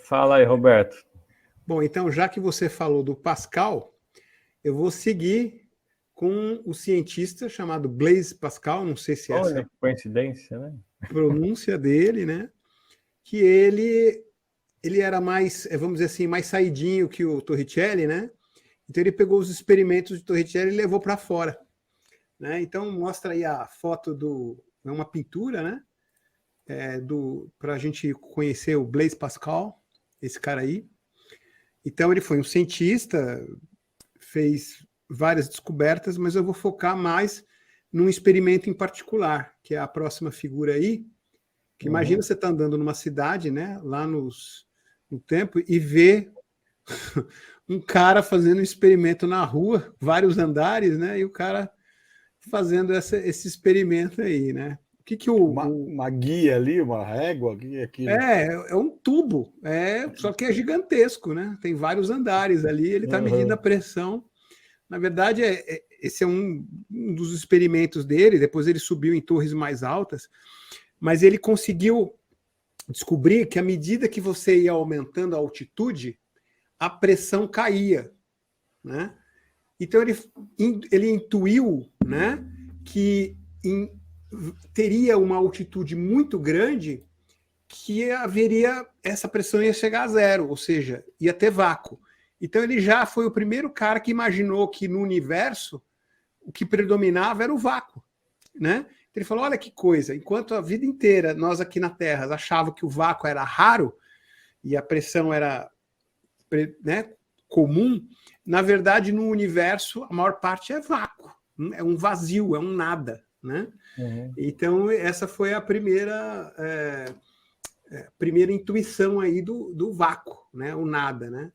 Fala aí, Roberto. Bom, então, já que você falou do Pascal, eu vou seguir com o cientista chamado Blaise Pascal, não sei se é Olha essa que coincidência, né? pronúncia dele, né? Que ele era mais, vamos dizer assim, mais saidinho que o Torricelli, né? Então ele pegou os experimentos de Torricelli e levou para fora, né? Então mostra aí a foto é uma pintura, né? Para a gente conhecer o Blaise Pascal, esse cara aí. Então ele foi um cientista, fez várias descobertas, mas eu vou focar mais num experimento em particular, que é a próxima figura aí, que imagina você está andando numa cidade, né, lá no tempo, e vê um cara fazendo um experimento na rua, vários andares, né, e o cara fazendo esse experimento aí, né. O que uma guia ali, uma régua, o que é aquilo? É um tubo, só que é gigantesco, né? Tem vários andares ali, ele está medindo a pressão. Na verdade, esse é um dos experimentos dele, depois ele subiu em torres mais altas, mas ele conseguiu descobrir que à medida que você ia aumentando a altitude, a pressão caía, né? Então ele intuiu, né, que teria uma altitude muito grande que haveria, essa pressão ia chegar a zero, ou seja, ia ter vácuo. Então ele já foi o primeiro cara que imaginou que no universo o que predominava era o vácuo, né? Ele falou, olha que coisa, enquanto a vida inteira nós aqui na Terra achávamos que o vácuo era raro e a pressão era, né, comum, na verdade no universo a maior parte é vácuo, é um vazio, é um nada, né? Então essa foi a primeira intuição aí do vácuo, né? O nada, né?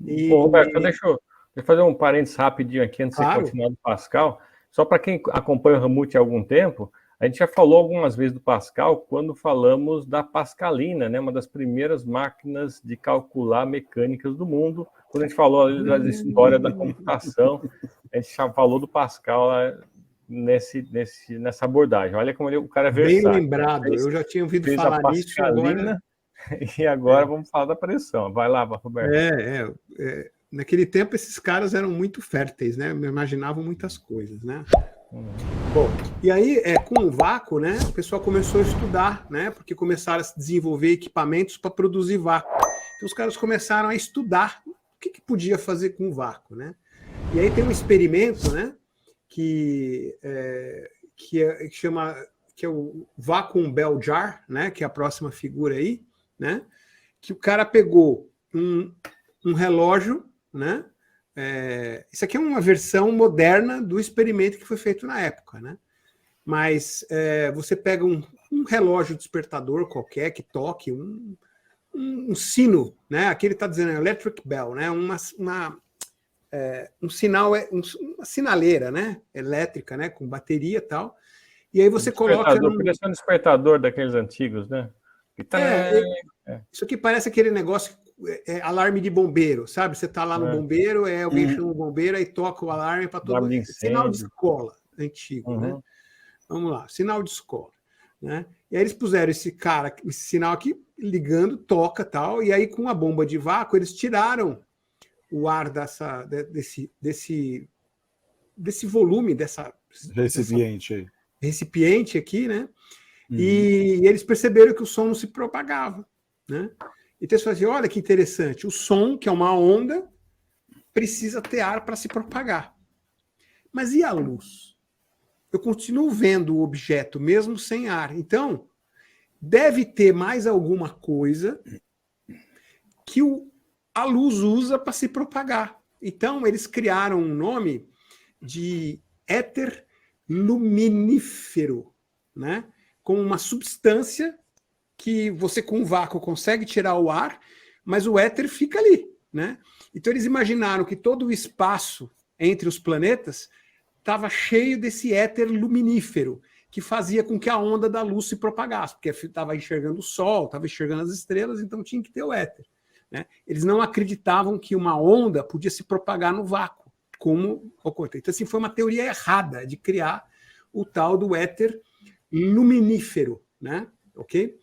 Bom, Roberto, deixa eu fazer um parênteses rapidinho aqui antes de você continuar do Pascal. Só para quem acompanha o Ramute há algum tempo, a gente já falou algumas vezes do Pascal quando falamos da Pascalina, né? Uma das primeiras máquinas de calcular mecânicas do mundo. Quando a gente falou ali da história da computação, a gente já falou do Pascal nessa abordagem. Olha como o cara é versátil. Bem lembrado, eu já tinha ouvido falar nisso agora. E agora vamos falar da pressão. Vai lá, Roberto. Naquele tempo esses caras eram muito férteis, né? Imaginavam muitas coisas, né? Bom, e aí com o vácuo, né? O pessoal começou a estudar, né? Porque começaram a se desenvolver equipamentos para produzir vácuo. Então os caras começaram a estudar o que podia fazer com o vácuo, né? E aí tem um experimento, né? Que é o Vacuum Bell Jar, né? Que é a próxima figura aí, né? Que o cara pegou um relógio, né? Isso aqui é uma versão moderna do experimento que foi feito na época, né? Mas você pega um relógio despertador qualquer que toque, um sino, né? Aqui ele está dizendo electric bell, né? Um sinal, uma sinaleira, né? Elétrica, né? Com bateria e tal. E aí você coloca. Podia ser um despertador daqueles antigos, né? Isso aqui parece aquele negócio, alarme de bombeiro, sabe? Você está lá no bombeiro, alguém chama o bombeiro, aí toca o alarme para todo mundo. Sinal de escola antigo, né? Vamos lá, sinal de escola, né? E aí eles puseram esse sinal aqui ligando, toca tal, e aí com a bomba de vácuo eles tiraram o ar desse volume, dessa recipiente aqui, né? E eles perceberam que o som não se propagava, né? Então eles falaram assim, olha que interessante, o som, que é uma onda, precisa ter ar para se propagar. Mas e a luz? Eu continuo vendo o objeto mesmo sem ar. Então, deve ter mais alguma coisa que a luz usa para se propagar. Então, eles criaram um nome de éter luminífero, né? Com uma substância que você com o vácuo consegue tirar o ar, mas o éter fica ali, né? Então eles imaginaram que todo o espaço entre os planetas estava cheio desse éter luminífero, que fazia com que a onda da luz se propagasse, porque estava enxergando o Sol, estava enxergando as estrelas, então tinha que ter o éter, né? Eles não acreditavam que uma onda podia se propagar no vácuo, como ocorreu. Então assim, foi uma teoria errada de criar o tal do éter luminífero, né? Ok?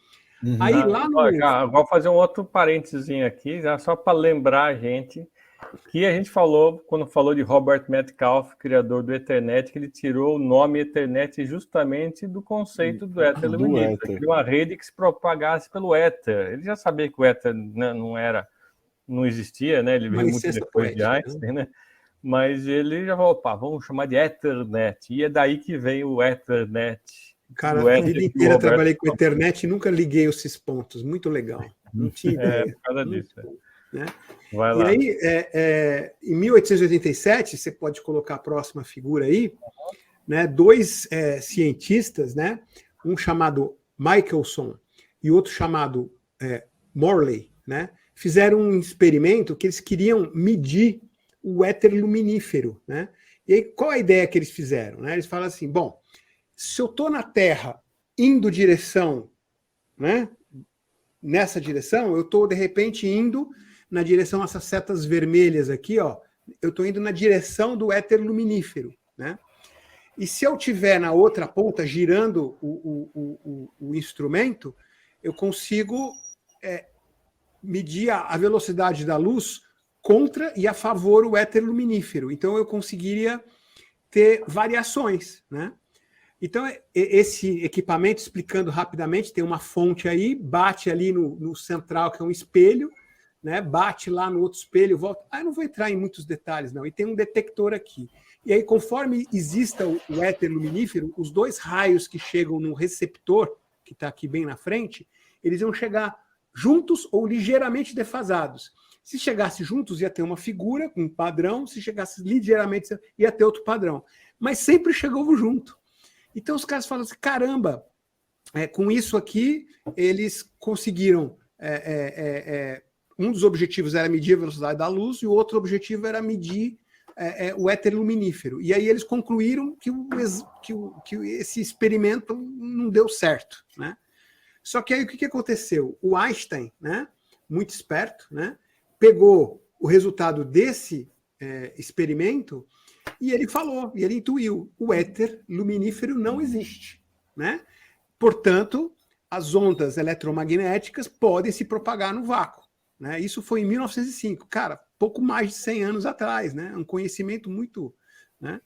Aí lá no... Vou fazer um outro parênteses aqui, já só para lembrar a gente que a gente falou, quando falou de Robert Metcalfe, criador do Ethernet, que ele tirou o nome Ethernet justamente do conceito do éter luminífero, que uma rede que se propagasse pelo éter. Ele já sabia que o éter, né, não existia, né? Ele veio muito depois de Einstein, né? Mas ele já falou, vamos chamar de Ethernet. E é daí que vem o Ethernet. Cara, a vida inteira trabalhei com Ethernet e nunca liguei esses pontos. Muito legal. Não tinha ideia. Por causa disso. Né? Vai lá. E aí, em 1887, você pode colocar a próxima figura aí, né? Dois cientistas, né? Um chamado Michelson e outro chamado Morley, né? Fizeram um experimento que eles queriam medir o éter luminífero, né? E aí, qual a ideia que eles fizeram? Né? Eles falam assim, bom, se eu estou na Terra indo direção, né? Nessa direção, eu estou, de repente, indo na direção essas setas vermelhas aqui, ó, eu estou indo na direção do éter luminífero, né? E se eu tiver na outra ponta, girando o instrumento, eu consigo medir a velocidade da luz contra e a favor o éter luminífero. Então, eu conseguiria ter variações, né? Então, esse equipamento, explicando rapidamente, tem uma fonte aí, bate ali no central, que é um espelho, né? Bate lá no outro espelho, volta. Eu não vou entrar em muitos detalhes, não. E tem um detector aqui. E aí, conforme exista o éter luminífero, os dois raios que chegam no receptor, que está aqui bem na frente, eles vão chegar juntos ou ligeiramente defasados. Se chegasse juntos, ia ter uma figura, um padrão. Se chegasse ligeiramente, ia ter outro padrão. Mas sempre chegou junto. Então, os caras falam assim, caramba, com isso aqui, eles conseguiram... um dos objetivos era medir a velocidade da luz e o outro objetivo era medir o éter luminífero. E aí eles concluíram que esse experimento não deu certo, né? Só que aí o que aconteceu? O Einstein, né, muito esperto, né, pegou o resultado desse experimento e ele falou, e ele intuiu, o éter luminífero não existe, né? Portanto, as ondas eletromagnéticas podem se propagar no vácuo. Né? Isso foi em 1905, cara, pouco mais de 100 anos atrás, né? Um conhecimento muito... Né?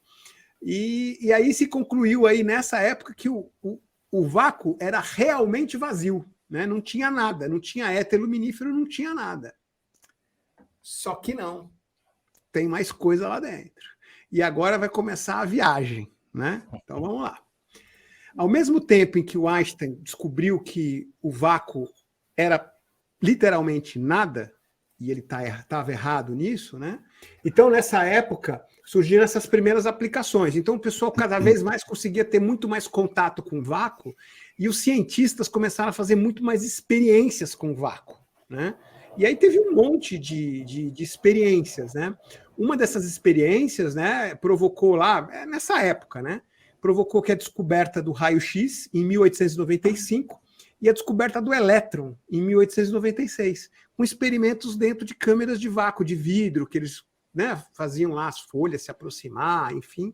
E aí se concluiu aí nessa época que o vácuo era realmente vazio, né? Não tinha nada, não tinha éter luminífero, não tinha nada. Só que não, tem mais coisa lá dentro. E agora vai começar a viagem, né? Então vamos lá. Ao mesmo tempo em que o Einstein descobriu que o vácuo era literalmente nada, e ele estava errado nisso, né? Então, nessa época, surgiram essas primeiras aplicações. Então, o pessoal cada vez mais conseguia ter muito mais contato com o vácuo, e os cientistas começaram a fazer muito mais experiências com o vácuo, né? E aí teve um monte de experiências, né? Uma dessas experiências, né, provocou lá, nessa época, né? Provocou que a descoberta do raio-x, em 1895, e a descoberta do elétron, em 1896, com experimentos dentro de câmeras de vácuo, de vidro, que eles, né, faziam lá as folhas se aproximar, enfim.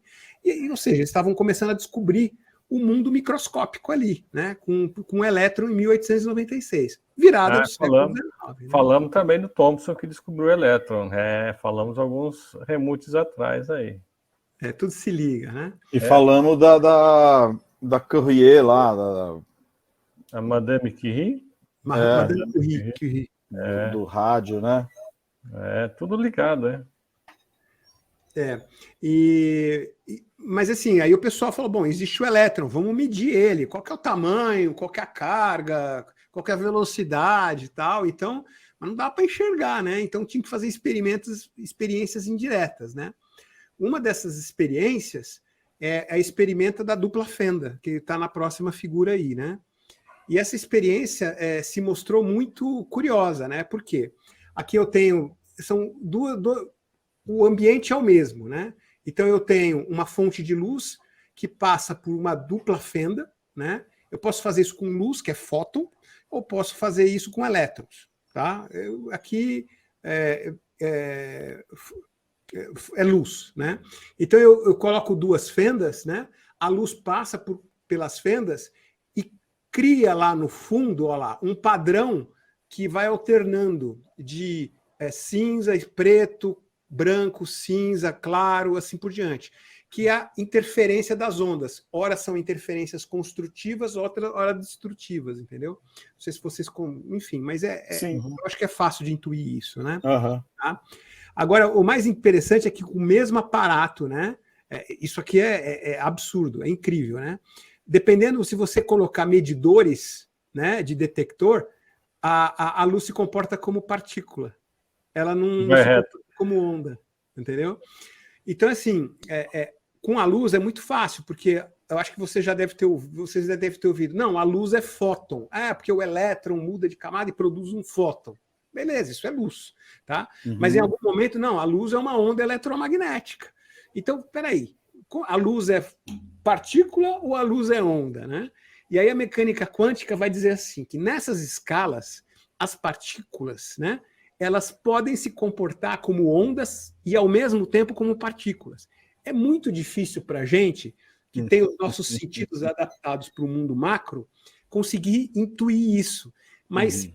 Ou seja, eles estavam começando a descobrir o mundo microscópico ali, né, com o elétron em 1896, virada do século XIX. Né? Falamos também do Thomson, que descobriu o elétron. Falamos alguns remutes atrás aí. Tudo se liga, né? E falamos da Curie lá, a Madame Curie? Madame Curie. Do rádio, né? Tudo ligado, Mas assim, aí o pessoal falou, bom, existe o elétron, vamos medir ele, qual que é o tamanho, qual que é a carga, qual que é a velocidade e tal, então, mas não dá para enxergar, né? Então tinha que fazer experiências indiretas, né? Uma dessas experiências é a experimenta da dupla fenda, que está na próxima figura aí, né? E essa experiência se mostrou muito curiosa, né? Por quê? Aqui eu tenho... o ambiente é o mesmo, né? Então eu tenho uma fonte de luz que passa por uma dupla fenda, né? Eu posso fazer isso com luz, que é fóton, ou posso fazer isso com elétrons, tá? Aqui é luz, né? Então eu coloco duas fendas, né? A luz passa pelas fendas e cria lá no fundo, olha lá, um padrão que vai alternando de cinza, preto, branco, cinza, claro, assim por diante, que é a interferência das ondas. Ora são interferências construtivas, ora destrutivas, entendeu? Não sei se vocês... Enfim, mas eu acho que é fácil de intuir isso, né? Uhum. Tá? Agora, o mais interessante é que com o mesmo aparato, né? Isso aqui é absurdo, é incrível, né? Dependendo, se você colocar medidores, né, de detector, a luz se comporta como partícula. Ela não se comporta como onda, entendeu? Então, assim, com a luz é muito fácil, porque eu acho que vocês já devem ter ouvido. Não, a luz é fóton. Porque o elétron muda de camada e produz um fóton. Beleza, isso é luz, tá? Uhum. Mas em algum momento, não, a luz é uma onda eletromagnética. Então, peraí, a luz é partícula ou a luz é onda, né? E aí a mecânica quântica vai dizer assim, que nessas escalas, as partículas, né, elas podem se comportar como ondas e ao mesmo tempo como partículas. É muito difícil para a gente, que tem os nossos sentidos adaptados para o mundo macro, conseguir intuir isso. Mas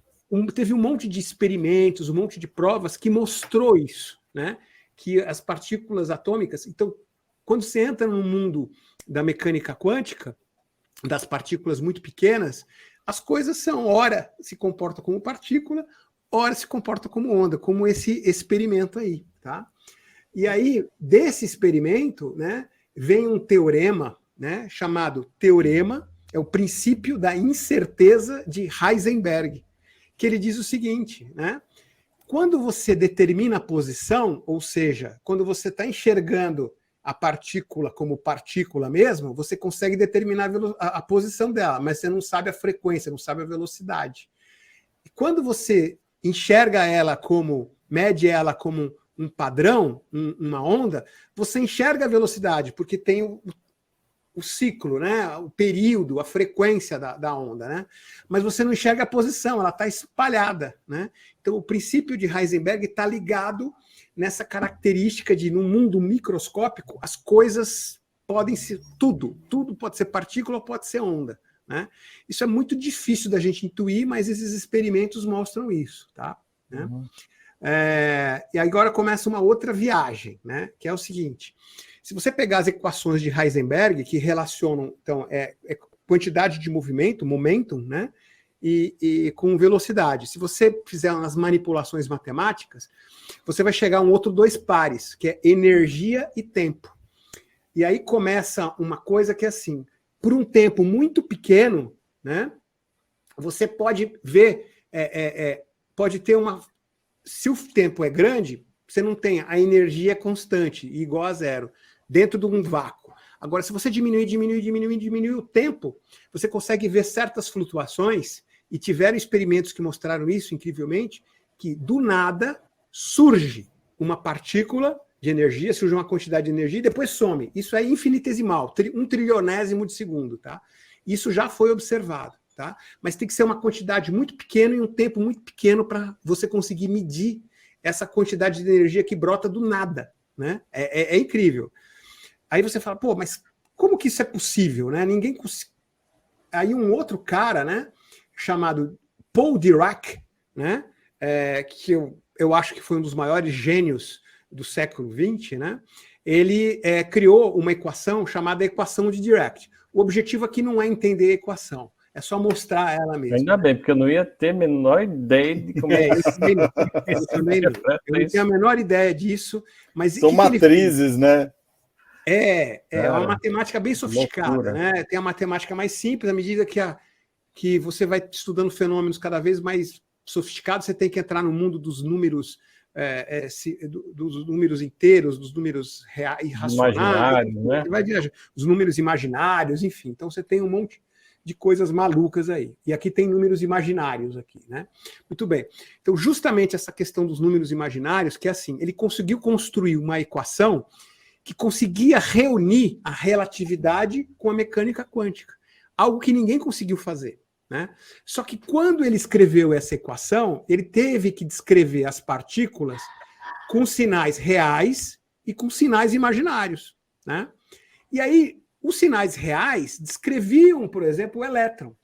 teve um monte de experimentos, um monte de provas que mostrou isso, né? Que as partículas atômicas... Então, quando você entra no mundo da mecânica quântica, das partículas muito pequenas, as coisas são, ora se comportam como partícula, ora se comportam como onda, como esse experimento aí, tá? E aí, desse experimento, né, vem um teorema, né, chamado teorema, é o princípio da incerteza de Heisenberg, que ele diz o seguinte, né? Quando você determina a posição, ou seja, quando você está enxergando a partícula como partícula mesmo, você consegue determinar a posição dela, mas você não sabe a frequência, não sabe a velocidade. E quando você enxerga ela mede ela como um padrão, uma onda, você enxerga a velocidade, porque tem o ciclo, né? O período, a frequência da onda, né? Mas você não enxerga a posição, ela está espalhada, né? Então, o princípio de Heisenberg está ligado nessa característica de, num mundo microscópico, as coisas podem ser tudo pode ser partícula ou pode ser onda, né? Isso é muito difícil da gente intuir, mas esses experimentos mostram isso, tá? Né? E agora começa uma outra viagem, né? Que é o seguinte: se você pegar as equações de Heisenberg, que relacionam, então, quantidade de movimento, momentum, né? E com velocidade. Se você fizer umas manipulações matemáticas, você vai chegar a um outro dois pares, que é energia e tempo. E aí começa uma coisa que é assim, por um tempo muito pequeno, né? Você pode ver, pode ter uma... Se o tempo é grande, você não tem a energia constante, igual a zero, dentro de um vácuo. Agora, se você diminuir o tempo, você consegue ver certas flutuações, e tiveram experimentos que mostraram isso, incrivelmente, que do nada surge uma partícula de energia, surge uma quantidade de energia e depois some. Isso é infinitesimal, 1/trillionésimo de segundo, tá? Isso já foi observado, tá? Mas tem que ser uma quantidade muito pequena e um tempo muito pequeno para você conseguir medir essa quantidade de energia que brota do nada, né? É incrível. Aí você fala, pô, mas como que isso é possível, né? Ninguém consegue. Aí um outro cara, né, chamado Paul Dirac, né, que eu acho que foi um dos maiores gênios do século XX, né, ele criou uma equação chamada equação de Dirac. O objetivo aqui não é entender a equação, é só mostrar ela mesmo. Ainda bem, porque eu não ia ter a menor ideia de como eu também não. Eu não tenho a menor ideia disso, mas são matrizes, né? É uma matemática bem sofisticada, né? Tem a matemática mais simples, à medida que você vai estudando fenômenos cada vez mais sofisticados, você tem que entrar no mundo dos números, dos números inteiros, dos números irracionais, né? Vai viajar, os números imaginários, enfim. Então você tem um monte de coisas malucas aí. E aqui tem números imaginários aqui, né? Muito bem. Então, justamente essa questão dos números imaginários, que é assim, ele conseguiu construir uma equação que conseguia reunir a relatividade com a mecânica quântica. Algo que ninguém conseguiu fazer, né? Só que quando ele escreveu essa equação, ele teve que descrever as partículas com sinais reais e com sinais imaginários, né? E aí, os sinais reais descreviam, por exemplo, o elétron.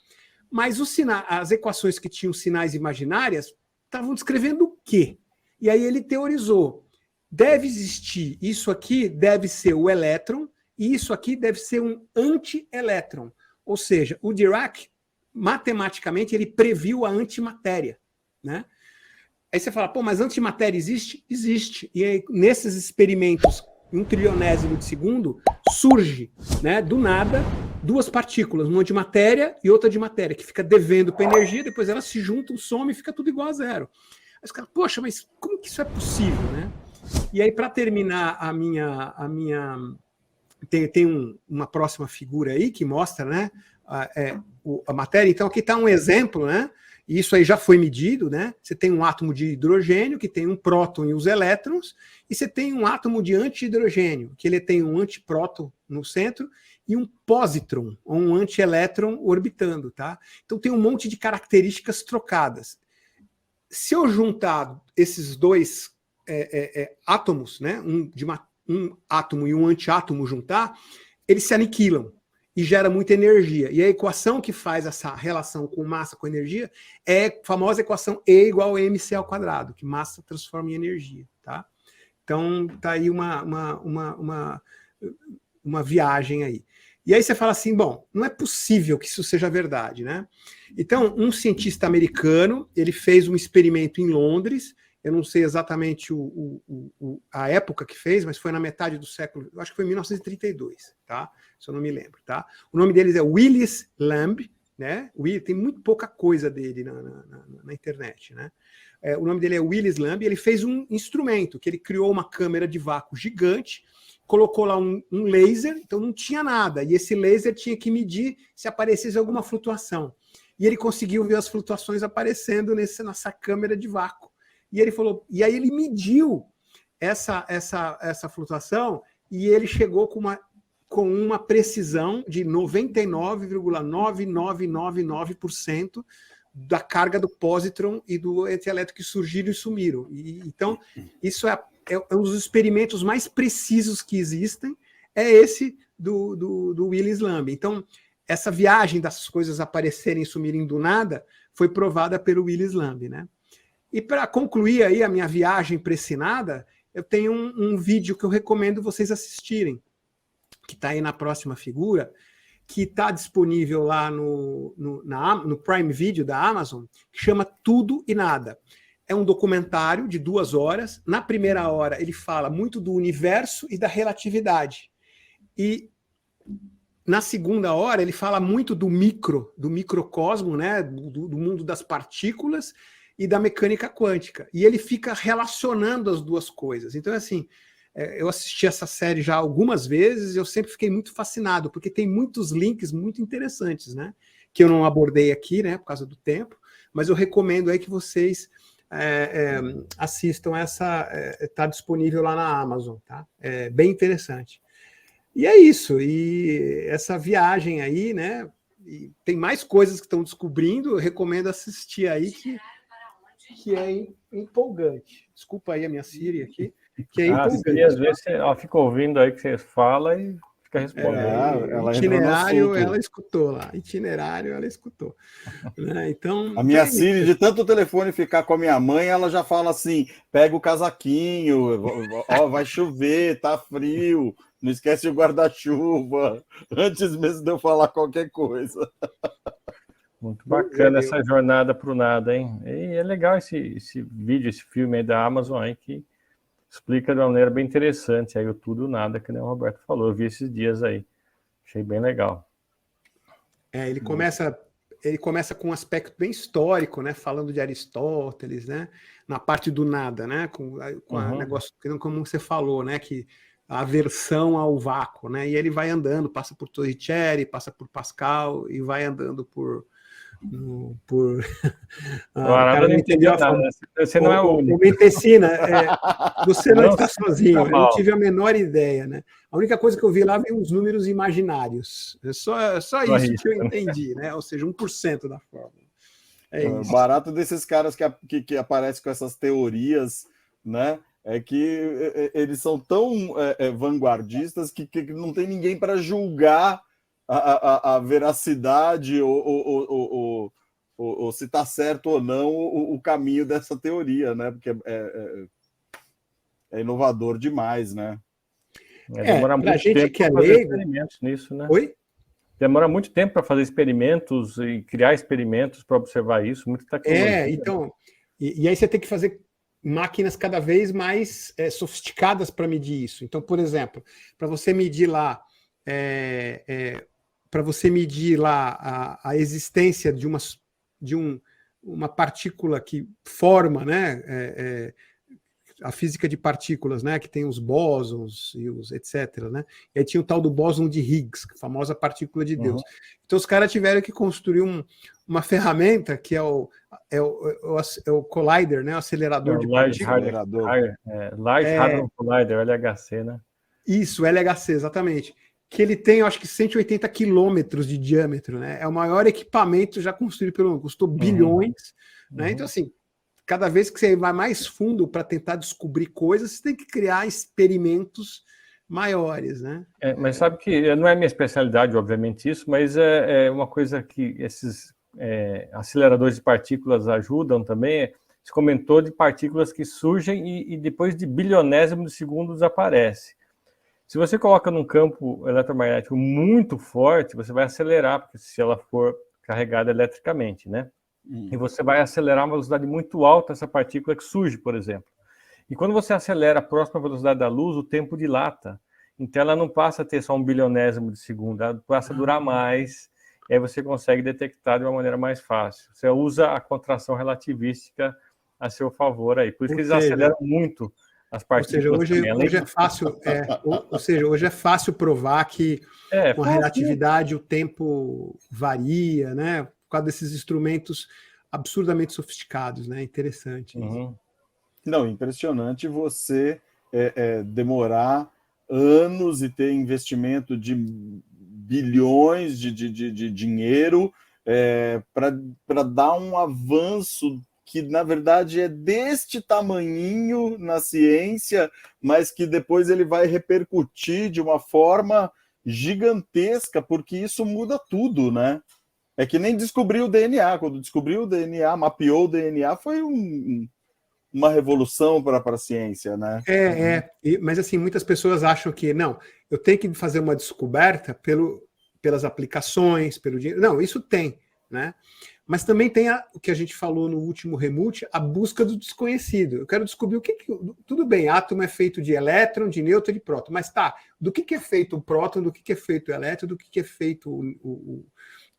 Mas as equações que tinham sinais imaginárias estavam descrevendo o quê? E aí ele teorizou. Deve existir, isso aqui deve ser o elétron, e isso aqui deve ser um antielétron. Ou seja, o Dirac, matematicamente, ele previu a antimatéria, né? Aí você fala, pô, mas antimatéria existe? Existe. E aí, nesses experimentos, em 1 trilionésimo de segundo, surge, né, do nada, duas partículas, uma de matéria e outra de matéria, que fica devendo para energia, depois elas se juntam, somem e fica tudo igual a zero. Aí os caras, poxa, mas como que isso é possível, né? E aí, para terminar a minha tem uma próxima figura aí que mostra, né, a matéria. Então, aqui está um exemplo, né? E isso aí já foi medido, né? Você tem um átomo de hidrogênio que tem um próton e os elétrons, e você tem um átomo de antihidrogênio, que ele tem um antipróton no centro e um positron, ou um antielétron orbitando, tá? Então tem um monte de características trocadas. Se eu juntar esses dois átomos, né? Um átomo e um antiátomo juntar, eles se aniquilam e gera muita energia. E a equação que faz essa relação com massa com energia é a famosa equação E igual a mc ao quadrado, que massa transforma em energia, tá? Então, tá aí uma viagem aí. E aí você fala assim, bom, não é possível que isso seja verdade, né? Então, um cientista americano, ele fez um experimento em Londres, eu não sei exatamente a época que fez, mas foi na metade do século, eu acho que foi 1932, tá? Se eu não me lembro, tá? O nome deles é Willis Lamb, né? Tem muito pouca coisa dele na internet, né? O nome dele é Willis Lamb, e ele fez um instrumento, que ele criou uma câmera de vácuo gigante, colocou lá um laser, então não tinha nada, e esse laser tinha que medir se aparecesse alguma flutuação. E ele conseguiu ver as flutuações aparecendo nessa câmera de vácuo. E ele falou, e aí ele mediu essa flutuação e ele chegou com uma precisão de 99,9999% da carga do positron e do antielétron que surgiram e sumiram. Então, isso é um dos experimentos mais precisos que existem, é esse do Willis Lamb. Então, essa viagem das coisas aparecerem e sumirem do nada foi provada pelo Willis Lamb, né? E para concluir aí a minha viagem pressinada, eu tenho um vídeo que eu recomendo vocês assistirem, que está aí na próxima figura, que está disponível lá no Prime Video da Amazon, que chama Tudo e Nada. É um documentário de 2 horas. Na primeira hora, ele fala muito do universo e da relatividade. E na segunda hora, ele fala muito do microcosmo, né, do mundo das partículas, e da mecânica quântica. E ele fica relacionando as duas coisas. Então, assim, eu assisti essa série já algumas vezes e eu sempre fiquei muito fascinado, porque tem muitos links muito interessantes, né? Que eu não abordei aqui, né, por causa do tempo, mas eu recomendo aí que vocês assistam está disponível lá na Amazon, tá? É bem interessante. E é isso. E essa viagem aí, né? E tem mais coisas que estão descobrindo, eu recomendo assistir aí, que é empolgante. Desculpa aí a minha Siri aqui, que é empolgante. Às vezes ela fica ouvindo aí que você fala e fica respondendo. Itinerário, ela escutou lá. Itinerário, ela escutou. Né? Então, a minha Siri, de tanto o telefone ficar com a minha mãe, ela já fala assim, pega o casaquinho, ó, vai chover, tá frio, não esquece o guarda-chuva, antes mesmo de eu falar qualquer coisa. Muito bacana essa jornada para o nada, hein? E é legal esse vídeo, esse filme aí da Amazon aí, que explica de uma maneira bem interessante aí o tudo e o nada, que nem o Roberto falou. Eu vi esses dias aí. Achei bem legal. Ele começa com um aspecto bem histórico, né? Falando de Aristóteles, né? Na parte do nada, né? Com o negócio, como você falou, né? Que a aversão ao vácuo, né? E ele vai andando, passa por Torricelli, passa por Pascal e vai andando por cara não entendeu nada. Você não é o único. Mentecina, você não está sozinho. Eu não tive a menor ideia, né? A única coisa que eu vi lá vem uns números imaginários. É só isso que eu entendi, né? Ou seja, 1% da fórmula. O barato desses caras que aparecem com essas teorias, né? É que eles são tão vanguardistas que não tem ninguém para julgar a veracidade ou ou se está certo ou não o caminho dessa teoria, né? Porque é inovador demais, né? Demora muito gente tempo que é para fazer leigo... experimentos nisso, né? Oi? Demora muito tempo para fazer experimentos e criar experimentos para observar isso, muita tecnologia. Então, e aí você tem que fazer máquinas cada vez mais sofisticadas para medir isso. Então, por exemplo, para você medir lá a existência de uma partícula que forma, né, a física de partículas, né, que tem os bósons e os etc, né? E aí tinha o tal do bóson de Higgs, a famosa partícula de Deus. Então os caras tiveram que construir uma ferramenta que é o collider, né, o acelerador de partículas. Large Hadron Collider, LHC, né? Isso, LHC, exatamente. Que ele tem, eu acho que 180 quilômetros de diâmetro, né? É o maior equipamento já construído pelo mundo, custou bilhões, né? Então, assim, cada vez que você vai mais fundo para tentar descobrir coisas, você tem que criar experimentos maiores, né? Mas sabe que não é minha especialidade, obviamente, isso, mas é uma coisa que esses aceleradores de partículas ajudam também. Você comentou de partículas que surgem e depois de bilionésimo de segundo desaparece. Se você coloca num campo eletromagnético muito forte, você vai acelerar, porque se ela for carregada eletricamente, né? E você vai acelerar a uma velocidade muito alta essa partícula que surge, por exemplo. E quando você acelera próximo à velocidade da luz, o tempo dilata. Então ela não passa a ter só 1 bilionésimo de segundo, ela passa a durar mais, e aí você consegue detectar de uma maneira mais fácil. Você usa a contração relativística a seu favor aí. Por isso que eles aceleram muito as partículas. Ou seja, hoje é fácil provar que com a relatividade o tempo varia, né? Por causa desses instrumentos absurdamente sofisticados, né? Interessante. Não, impressionante você demorar anos e ter investimento de bilhões de dinheiro para dar um avanço que, na verdade, é deste tamanhinho na ciência, mas que depois ele vai repercutir de uma forma gigantesca, porque isso muda tudo, né? É que nem descobriu o DNA. Quando descobriu o DNA, mapeou o DNA, foi uma revolução para a ciência, né? Mas assim, muitas pessoas acham que, não, eu tenho que fazer uma descoberta pelas aplicações, pelo dinheiro. Não, isso tem, né? Mas também tem o que a gente falou no último Remute, a busca do desconhecido. Eu quero descobrir o que... Tudo bem, átomo é feito de elétron, de nêutron e de próton, mas tá, do que é feito o próton, do que é feito o elétron, do que é feito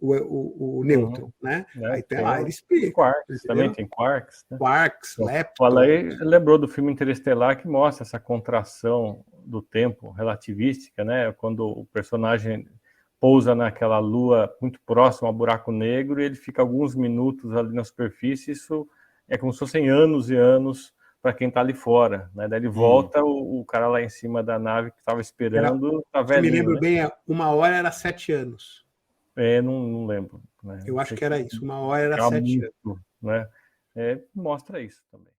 o nêutron, né? Aí tem lá, ele explica. Quarks, também tem quarks. Né? Quarks, lepton. O Alain lembrou do filme Interestelar, que mostra essa contração do tempo relativística, né? Quando o personagem pousa naquela lua muito próxima ao buraco negro e ele fica alguns minutos ali na superfície, isso é como se fossem anos e anos para quem está ali fora, né? Daí ele volta, o cara lá em cima da nave que estava esperando, tá velhinho. Eu me lembro né? bem, 1 hora era 7 anos. Não lembro. Né? Eu acho que era isso, 1 hora era 7 anos. Né? Mostra isso também.